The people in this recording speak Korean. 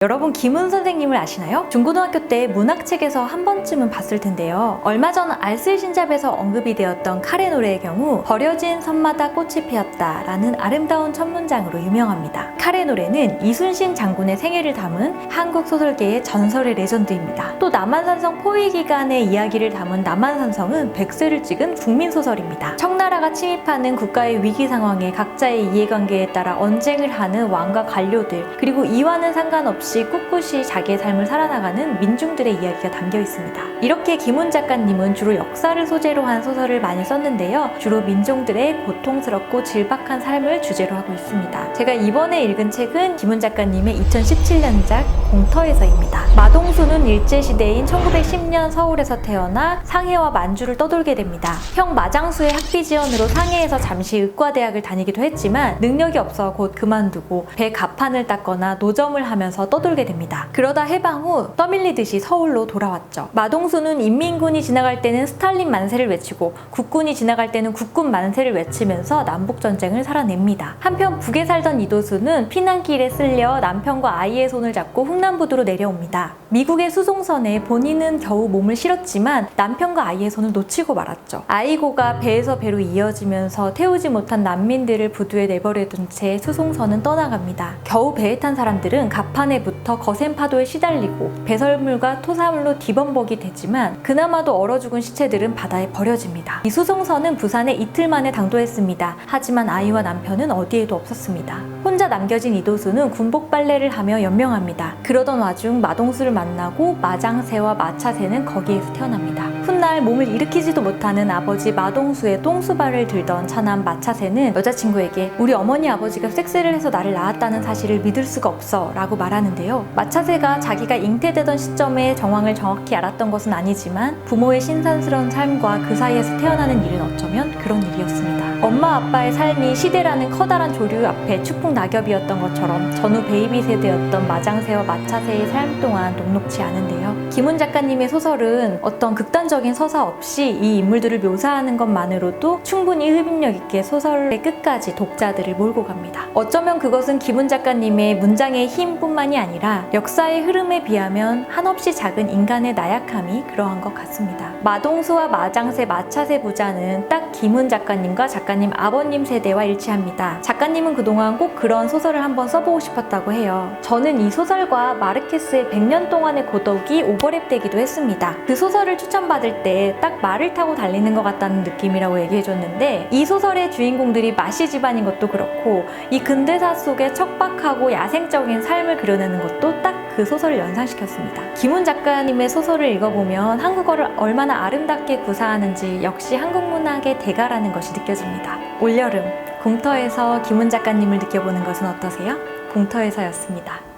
여러분 김은 선생님을 아시나요? 중고등학교 때 문학책에서 한 번쯤은 봤을 텐데요. 얼마 전 알쓸신잡에서 언급이 되었던 칼의 노래의 경우 버려진 섬마다 꽃이 피었다 라는 아름다운 첫 문장으로 유명합니다. 칼의 노래는 이순신 장군의 생애를 담은 한국 소설계의 전설의 레전드입니다. 또 남한산성 포위 기간의 이야기를 담은 남한산성은 백세를 찍은 국민소설입니다. 청나라가 침입하는 국가의 위기 상황에 각자의 이해관계에 따라 언쟁을 하는 왕과 관료들, 그리고 이와는 상관없이 꿋꿋이 자기의 삶을 살아나가는 민중들의 이야기가 담겨 있습니다. 이렇게 김훈 작가님은 주로 역사를 소재로 한 소설을 많이 썼는데요. 주로 민중들의 고통스럽고 질박한 삶을 주제로 하고 있습니다. 제가 이번에 읽은 책은 김훈 작가님의 2017년작 공터에서입니다. 마동수는 일제시대인 1910년 서울에서 태어나 상해와 만주를 떠돌게 됩니다. 형 마장수의 학비 지원으로 상해에서 잠시 의과대학을 다니기도 했지만 능력이 없어 곧 그만두고 배 갑판을 닦거나 노점을 하면서 떠돌게 됩니다. 그러다 해방 후 떠밀리듯이 서울로 돌아왔죠. 마동수는 인민군이 지나갈 때는 스탈린 만세를 외치고 국군이 지나갈 때는 국군 만세를 외치면서 남북전쟁을 살아냅니다. 한편 북에 살던 이도수는 피난길에 쓸려 남편과 아이의 손을 잡고 흥남부두로 내려옵니다. 미국의 수송선에 본인은 겨우 몸을 실었지만 남편과 아이의 손을 놓치고 말았죠. 아이고가 배에서 배로 이어지면서 태우지 못한 난민들을 부두에 내버려둔 채 수송선은 떠나갑니다. 겨우 배에 탄 사람들은 갑판에 붙어 거센 파도에 시달리고 배설물과 토사물로 뒤범벅이 되지만 그나마도 얼어 죽은 시체들은 바다에 버려집니다. 이 수송선은 부산에 이틀 만에 당도했습니다. 하지만 아이와 남편은 어디에도 없었습니다. 혼자 남겨진 이도수는 군복 빨래를 하며 연명합니다. 그러던 와중 마동수를 만나고 마장새와 마차새는 거기에서 태어납니다. 훗날 몸을 일으키지도 못하는 아버지 마동수의 똥수발을 들던 차남 마차새는 여자친구에게 우리 어머니 아버지가 섹스를 해서 나를 낳았다는 사실을 믿을 수가 없어 라고 말하는데요. 마차새가 자기가 잉태되던 시점에 정황을 정확히 알았던 것은 아니지만 부모의 신선스러운 삶과 그 사이에서 태어나는 일은 어쩌면 그런 일이었습니다. 엄마 아빠의 삶이 시대라는 커다란 조류 앞에 추풍 낙엽이었던 것처럼 전후 베이비 세대였던 마장새와 마차새의 삶 동안 녹록지 않은데요. 김훈 작가님의 소설은 어떤 극단적인 서사 없이 이 인물들을 묘사하는 것만으로도 충분히 흡입력 있게 소설의 끝까지 독자들을 몰고 갑니다. 어쩌면 그것은 김훈 작가님의 문장의 힘뿐만이 아니라 역사의 흐름에 비하면 한없이 작은 인간의 나약함이 그러한 것 같습니다. 마동수와 마장새, 마차새 부자는 딱 김훈 작가님과 작가님 아버님 세대와 일치합니다. 작가님은 그동안 꼭 그런 소설을 한번 써보고 싶었다고 해요. 저는 이 소설과 마르케스의 100년 동안의 고독이 오버랩되기도 했습니다. 그 소설을 추천받을 때 딱 말을 타고 달리는 것 같다는 느낌이라고 얘기해줬는데 이 소설의 주인공들이 마씨 집안인 것도 그렇고 이 근대사 속의 척박하고 야생적인 삶을 그려내는 것도 딱 그 소설을 연상시켰습니다. 김훈 작가님의 소설을 읽어보면 한국어를 얼마나 아름답게 구사하는지 역시 한국 문학의 대가라는 것이 느껴집니다. 올여름 공터에서 김훈 작가님을 느껴보는 것은 어떠세요? 공터에서였습니다.